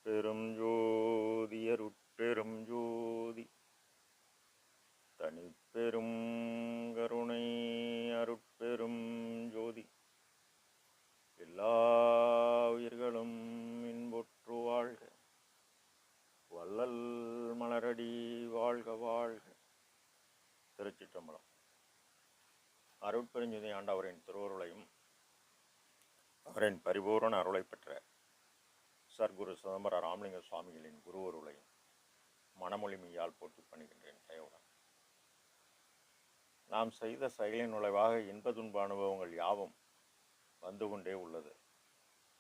அருட்பெரும் ஜோதி அருட்பெரும் ஜோதி தனிப்பெரும் கருணை அருட்பெரும் ஜோதி எல்லா உயிர்களும் இன்புற்று வாழ்க, வள்ளல் மலரடி வாழ்க வாழ்க. திருச்சிற்றம்பலம். அருட்பெருஞ்சுதி ஆண்டவரின் திருவருளையும் அவரின் பரிபூரண அருளை பெற்ற சர்க்குரு சிதம்பர ராமலிங்க சுவாமிகளின் குருவருளையும் மனமொழிமையால் போற்றி பணிகின்றேன் தயவுடன். நாம் செய்த செயலின் நுழைவாக இன்ப துன்ப அனுபவங்கள் யாவும் வந்து கொண்டே உள்ளது.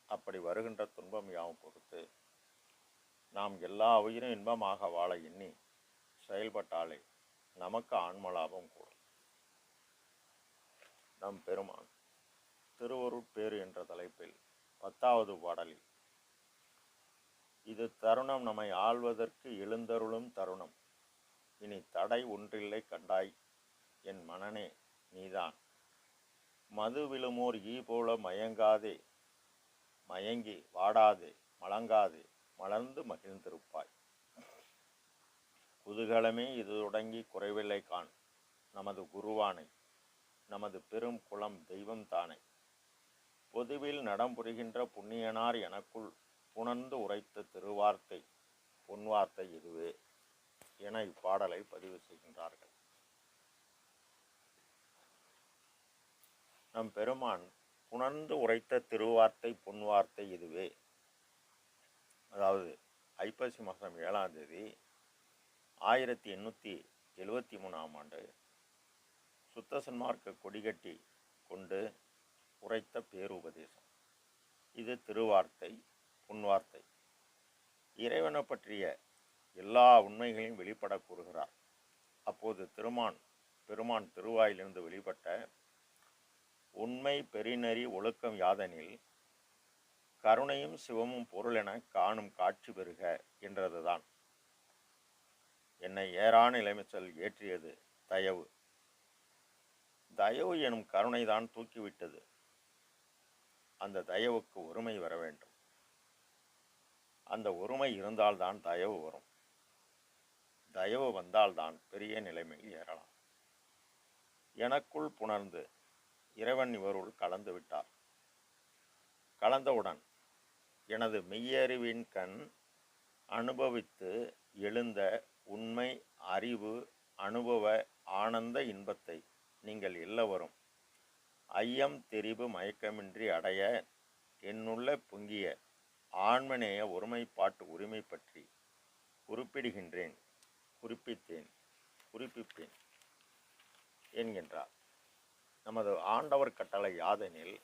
அப்படி வருகின்ற துன்பம் யாவும் பொறுத்து நாம் எல்லா உயிரும் இன்பமாக வாழ எண்ணி செயல்பட்டாலே நமக்கு ஆன்ம லாபம் கூடும். நம் பெருமான் திருவருட்பேறு என்ற தலைப்பில் 10வது பாடலில், இது தருணம் நம்மை ஆள்வதற்கு எழுந்தருளும் தருணம், இனி தடை ஒன்றில்லை கண்டாய் என் மனனே நீதான், மது விழுமோர் ஈ போல மயங்காதே, மயங்கி வாடாதே, மலங்காதே, மலர்ந்து மகிழ்ந்திருப்பாய். குதூகலமே இது தொடங்கி குறைவில்லை காண், நமது குருவானை, நமது பெரும் குலம் தெய்வம் தானே, பொதுவில் நடம்புரிகின்ற புண்ணியனார் எனக்குள் புணர்ந்து உரைத்த திருவார்த்தை பொன்வார்த்தை இதுவே என இப்பாடலை பதிவு செய்கின்றார்கள். நம் பெருமான் புணர்ந்து உரைத்த திருவார்த்தை பொன்வார்த்தை இதுவே. அதாவது ஐப்பசி மாதம் 7ஆம் தேதி 1873ஆம் ஆண்டு சுத்த சன்மார்க்க கொடிகட்டி கொண்டு உரைத்த பேருபதேசம். இது திருவார்த்தை பொன்வார்த்தை. இறைவனை பற்றிய எல்லா உண்மைகளையும் வெளிப்பட கூறுகிறார். அப்போது பெருமான் திருவாயிலிருந்து வெளிப்பட்ட உண்மை பெரிநெறி ஒழுக்கம் யாதனில் கருணையும் சிவமும் பொருள் என காணும் காட்சி பெறுக என்றதுதான். என்னை ஏறான இளமைச்சல் ஏற்றியது தயவு. தயவு எனும் கருணைதான் தூக்கிவிட்டது. அந்த தயவுக்கு ஒருமை வர வேண்டும். அந்த ஒருமை இருந்தால்தான் தயவு வரும். தயவு வந்தால்தான் பெரிய நிலைமையில் ஏறலாம். எனக்குள் புணர்ந்து இறைவன் இவருள் கலந்து விட்டார். கலந்தவுடன் எனது மெய்யறிவின் கண் அனுபவித்து எழுந்த உண்மை அறிவு அனுபவ ஆனந்த இன்பத்தை நீங்கள் எல்லவரும் ஐயம் தெரிவு மயக்கமின்றி அடைய என்னுள்ள பொங்கிய ஆன்மநேய ஒருமைப்பாட்டு உரிமை பற்றி குறிப்பிப்பேன் என்கின்றார். நமது ஆண்டவர் கட்டளை யாதெனில்,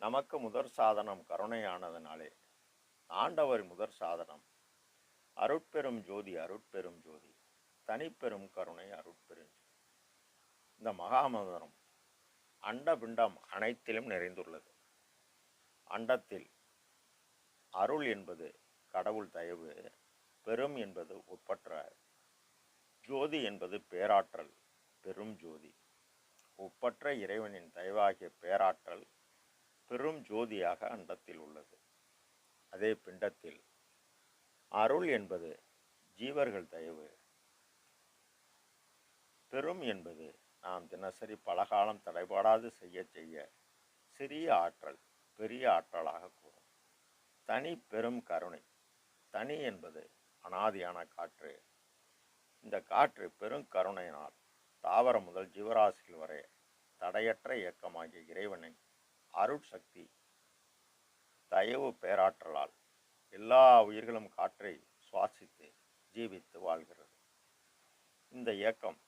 நமக்கு முதற் சாதனம் கருணையானதனாலே ஆண்டவர் முதற் சாதனம் அருட்பெரும் ஜோதி, அருட்பெரும் ஜோதி, தனிப்பெரும் கருணை அருட்பெரும். இந்த மகாமந்திரம் அண்ட பிண்டம் அனைத்திலும் நிறைந்துள்ளது. அண்டத்தில் அருள் என்பது கடவுள் தயவு, பெரும் என்பது ஒப்பற்ற, ஜோதி என்பது பேராற்றல் பெரும் ஜோதி. ஒப்பற்ற இறைவனின் தயவாகிய பேராற்றல் பெரும் ஜோதியாக அண்டத்தில் உள்ளது. அதே பிண்டத்தில் அருள் என்பது ஜீவர்கள் தயவு, பெரும் என்பது நாம் தினசரி பலகாலம் தடைபடாது செய்ய சிறிய ஆற்றல் பெரிய ஆற்றலாக கூறும். தனி பெரும் கருணை. தனி என்பது அனாதியான காற்று. இந்த காற்று பெருங்கருணையினால் தாவரம் முதல் ஜீவராசிகள் வரை தடையற்ற இயக்கமாகிய இறைவனின் அருட்சக்தி தயவு பேராற்றலால் எல்லா உயிர்களும் காற்றை சுவாசித்து ஜீவித்து வாழ்கிறது. இந்த இயக்கம்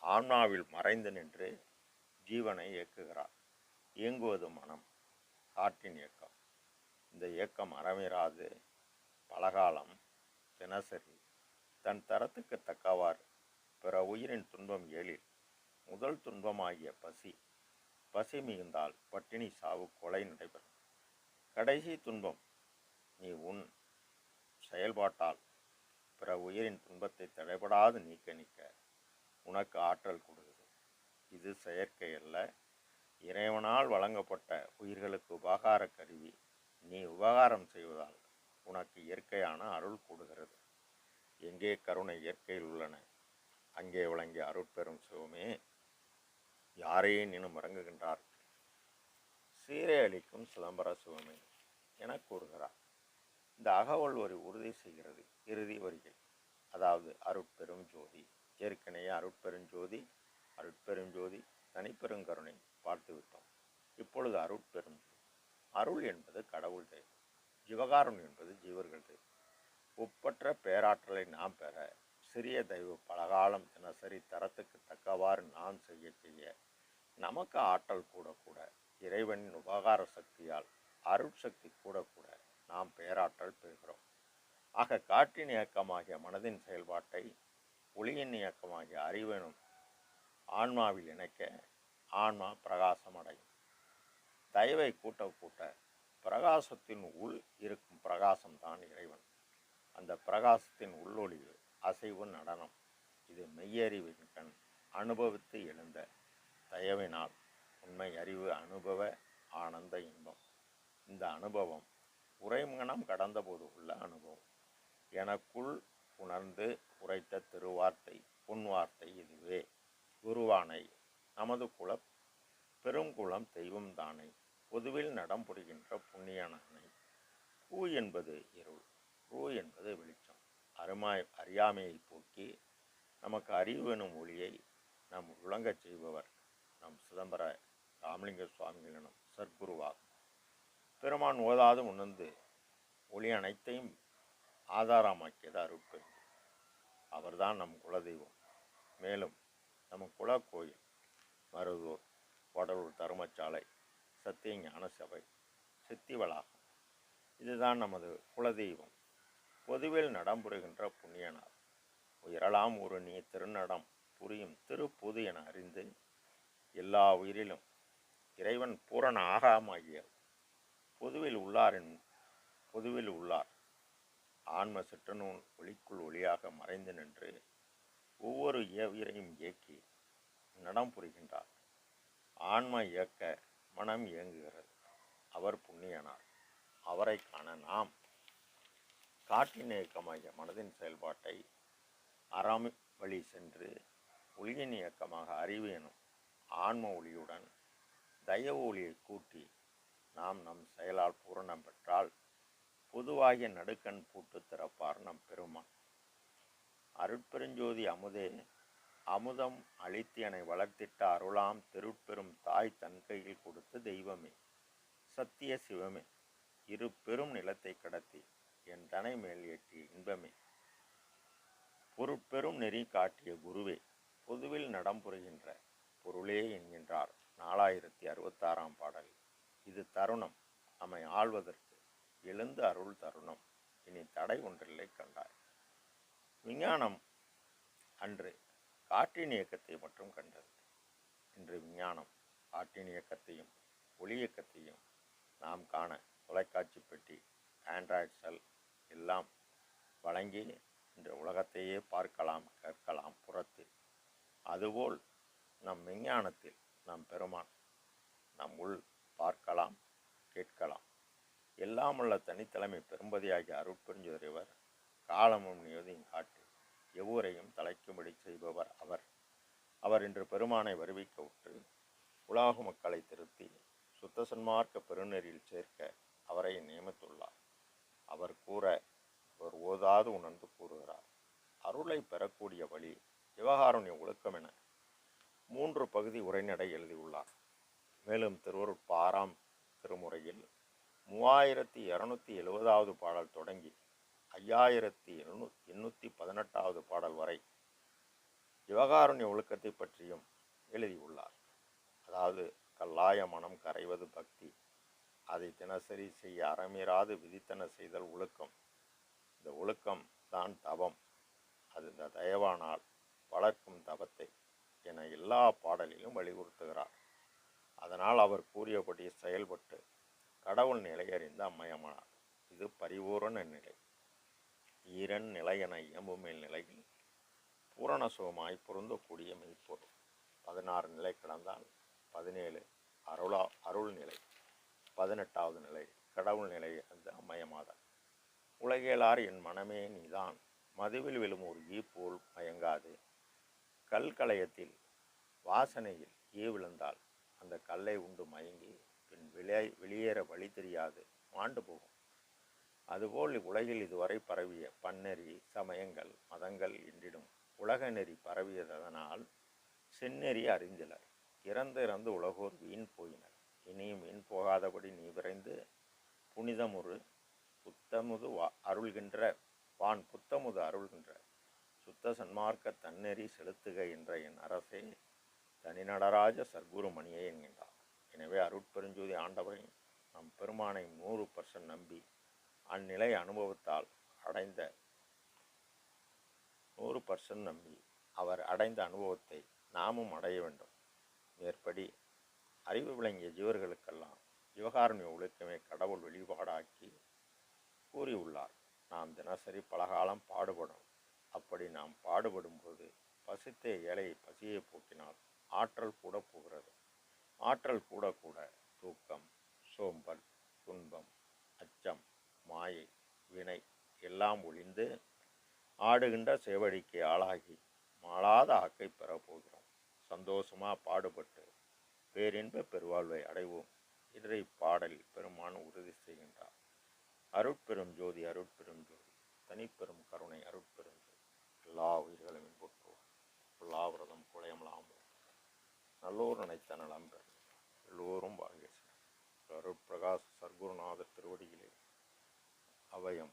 ஆன்மாவில் மறைந்து நின்று ஜீவனை இயக்குகிறார். இயங்குவது மனம், காற்றின் இயக்கம். இந்த இயக்கம் அறமிராது பலகாலம் தினசரி தன் தரத்துக்கு தக்கவாறு பிற உயிரின் துன்பம் ஏழில் முதல் துன்பமாகிய பசி மிகுந்தால் பட்டினி சாவு கொலை நடைபெறும். கடைசி துன்பம் நீ உன் செயல்பாட்டால் பிற உயிரின் துன்பத்தை தடைபடாது நீக்க உனக்கு ஆற்றல் கொடுக்குது. இது செயற்கை அல்ல, இறைவனால் வழங்கப்பட்ட உயிர்களுக்கு உபகார கருவி. நீ உபகாரம் செய்வதால் உனக்கு இயற்கையான அருள் கூடுகிறது. எங்கே கருணை இயற்கையில் உள்ளன அங்கே விளங்கிய அருட்பெரும் சிவமே யாரையே நினும் இறங்குகின்றார் சீரை அளிக்கும் சிதம்பர சிவமே என கூறுகிறார். இந்த அகவல் ஒரு உறுதி செய்கிறது இறுதி வரிகள், அதாவது அருட்பெரும் ஜோதி. ஏற்கனவே அருட்பெருஞ்சோதி தனிப்பெருங்கருணை பார்த்துவிட்டோம். இப்பொழுது அருட்பெரும் ஜோதி. அருள் என்பது கடவுள் தெய்வம், ஜீவகாருண்யம் என்பது ஜீவர்கள் தெய்வம். ஒப்பற்ற பேராற்றலை நாம் பெற சிறிய தெய்வ பலகாலம் தினசரி தரத்துக்கு தக்கவாறு நாம் செய்ய நமக்கு ஆற்றல் கூட இறைவனின் உபகார சக்தியால் அருட்சக்தி கூட நாம் பேராற்றல் பெறுகிறோம். ஆக காற்றின் இயக்கமாகிய மனதின் செயல்பாட்டை ஒளியின் இயக்கமாகிய அறிவெனும் ஆன்மாவில் இணைக்க ஆன்மா பிரகாசம் அடையும். தயவை கூட்ட பிரகாசத்தின் உள் இருக்கும் பிரகாசம்தான் இறைவன். அந்த பிரகாசத்தின் உள்ளொளிவு அசைவு நடனம். இது மெய்யறிவின் கண் அனுபவித்து எழுந்த தயவினால் உண்மை அறிவு அனுபவ ஆனந்த இன்பம். இந்த அனுபவம் உரைமனம் கடந்தபோது உள்ள அனுபவம். எனக்குள் உணர்ந்து உரைத்த திருவார்த்தை பொன்வார்த்தை இதுவே. குருவானை நமது பெருங்குளம் தெய்வம் தானே, பொதுவில் நடம் புரிகின்ற புண்ணியனானை. பூ என்பது இருள், ரூ என்பது வெளிச்சம். அறியாமையை போக்கி நமக்கு அறிவு எனும் ஒளியை நம் விளங்கச் செய்பவர் நம் சிதம்பர ராமலிங்க சுவாமிகள் எனும் சற்குருவாகும். பெருமான் ஓதாது உணர்ந்து ஒளி அனைத்தையும் ஆதாரமாக்கியது அருட்பெரும். அவர்தான் நம் குலதெய்வம். மேலும் நம் குலக்கோயில் மருதூர், வடலூர் தருமச்சாலை, சத்திய ஞான சபை, சித்தி வளாகம், இதுதான் நமது குலதெய்வம். பொதுவில் நடம்புறுகின்ற புண்ணியனார் உயரலாம் ஒரு நீ திருநடம் புரியும் திருப்பொது என அறிந்து எல்லா உயிரிலும் இறைவன் பூரண ஆகாமாகிய பொதுவில் உள்ளார் ஆன்ம சிற்றனூன் ஒளிக்குள் ஒளியாக மறைந்து நின்று ஒவ்வொரு உயிரையும் இயக்கி நடம் புரிகின்றார். ஆன்ம இயக்க மனம் இயங்குகிறது. அவர் புண்ணியனார். அவரை காண நாம் காற்றின் இயக்கமாகிய மனதின் செயல்பாட்டை அறம் வழி சென்று ஒளியின் இயக்கமாக அறிவு எனும் ஆன்ம ஒளியுடன் தயவு ஒளியை கூட்டி நாம் நம் செயலால் பூரணம் பெற்றால் பொதுவாகிய நடுக்கண் பூட்டு திறப்பார் நம் பெருமான். அருட்பெருஞ்சோதி அமுதே, அமுதம் அளித்து என வளர்த்திட்ட அருளாம் திருட்பெரும் தாய் தன் கையில் கொடுத்த தெய்வமே, சத்திய சிவமே, இரு பெரும் நிலத்தை கடத்தி என் தனை மேல் ஏற்றிய இன்பமே, பொருட்பெரும் நெறி காட்டிய குருவே, பொதுவில் நடம்புறுகின்ற பொருளே என்கின்றார் 4066 பாடல். இது தருணம், நம்மை ஆள்வதற்கு எழுந்து அருள் தருணம். இனி தடை ஒன்றில்லை கண்டாய். விஞ்ஞானம் அன்று காற்றின் இயக்கத்தை மட்டும் கண்டது. இன்று விஞ்ஞானம் காற்றின் இயக்கத்தையும் ஒளி இயக்கத்தையும் நாம் காண தொலைக்காட்சி பெட்டி, ஆண்ட்ராய்டு செல் எல்லாம் வழங்கி இன்று உலகத்தையே பார்க்கலாம் கேட்கலாம் புறத்தில். அதுபோல் நம் விஞ்ஞானத்தில் நம் பெருமான் நம் உள் பார்க்கலாம் கேட்கலாம். எல்லாமுள்ள தனித்தலைமை பெரும்பதியாகிய அருட்பெருஞ்சுறைவர் காலமும் நியதியும் காட்டி எவ்வூரையும் தலைக்கும்படி செய்பவர் அவர் இன்று பெருமானை வருவிக்க விட்டு உலக மக்களை திருத்தி சுத்த சன்மார்க்க பெருநெறியில் சேர்க்க அவரை நியமித்துள்ளார். அவர் கூற அவர் ஓதாது உணர்ந்து கூறுகிறார். அருளை பெறக்கூடிய வழி சிவகாருண்ய ஒழுக்கம் என 3 பகுதி உரைநடை எழுதியுள்ளார். மேலும் திருவருட்பா 6ஆம் திருமுறையில் 3270வது பாடல் தொடங்கி 5818வது பாடல் வரை சிவகாருண்ய ஒழுக்கத்தை பற்றியும் எழுதியுள்ளார். அதாவது கல்லாய மனம் கரைவது பக்தி, அதை தினசரி செய்ய அறமீறாது விதித்தன செய்தல் ஒழுக்கம். இந்த ஒழுக்கம் தான் தவம். அது இந்த தயவானால் வளர்க்கும் தவத்தை என எல்லா பாடலிலும் வலியுறுத்துகிறார். அதனால் அவர் கூறியபடி செயல்பட்டு கடவுள் நிலையறிந்த அம்மையமானார். இது பரிபூரண நிலை. ஈரன் நிலை என இயம்புமேல் நிலையில் பூரண சுகமாய் பொருந்தக்கூடிய மெய்ப்பொருள். 16 நிலை கடந்தால் 17 அருள் நிலை, 18வது நிலை கடவுள் நிலை அந்த அம்மையமாதார். உலகேலார் என் மனமே நீதான், மதுவில் விழும் ஒரு ஈ போல் மயங்காது. கல்கலயத்தில் வாசனையில் ஈ விழுந்தால் அந்த கல்லை உண்டு மயங்கி பின் வெளியேற வழி தெரியாது மாண்டு போகும். அதுபோல் உலகில் இதுவரை பரவிய பன்னெறி சமயங்கள் மதங்கள் என்றிடும் உலக நெறி பரவியதனால் செந்நெறி அறிந்திலர். இறந்து இறந்து உலகோர் வீண் போயினர். இனியும் வீண் போகாதபடி நீ விரைந்து புனிதமுறு புத்தமுது அருள்கின்ற புத்தமுது அருள்கின்ற சுத்த சன்மார்க்க தன்னெறி செலுத்துக என்ற என் அரசே தனிநடராஜ சர்க்குரு மணியே என்கின்றார். எனவே அருட்பெருஞ்சோதி ஆண்டவரை நம் பெருமானை 100% நம்பி அந்நிலை அனுபவத்தால் அடைந்த 100% நம்பி அவர் அடைந்த அனுபவத்தை நாமும் அடைய வேண்டும். மேற்படி அறிவு விளங்கிய ஜீவர்களுக்கெல்லாம் ஜீவகாருண்ய ஒழுக்கமே கடவுள் வெளிப்பாடாக்கி கூறியுள்ளார். நாம் தினசரி பலகாலம் பாடுபடும். அப்படி நாம் பாடுபடும்போது பசித்த ஏழையை பசியை போக்கினால் ஆற்றல் கூட போகிறது. ஆற்றல் கூட கூட தூக்கம், சோம்பல், துன்பம், அச்சம், மாயை, வினை எல்லாம் ஒளிந்து ஆடுகின்ற சேவடிக்கு ஆளாகி மாளாத ஆக்கை பெறப்போகிறோம். சந்தோஷமாக பாடுபட்டு பேரின்ப பெருவாழ்வை அடைவோம் என்று இப்பாடலில் பெருமான் உறுதி செய்கின்றார். அருட்பெரும் ஜோதி அருட்பெரும் ஜோதி தனிப்பெரும் கருணை அருட்பெரும் ஜோதி எல்லா உயிர்களும் இன்புற்றோம். எல்லாவிரதம் குலையமலாம் நல்லோர் நினைத்த நலம் பெறும். எல்லோரும் வாழ்க. அருட்பிரகாஷ் சர்க்குருநாத திருவடியிலே அபயம்.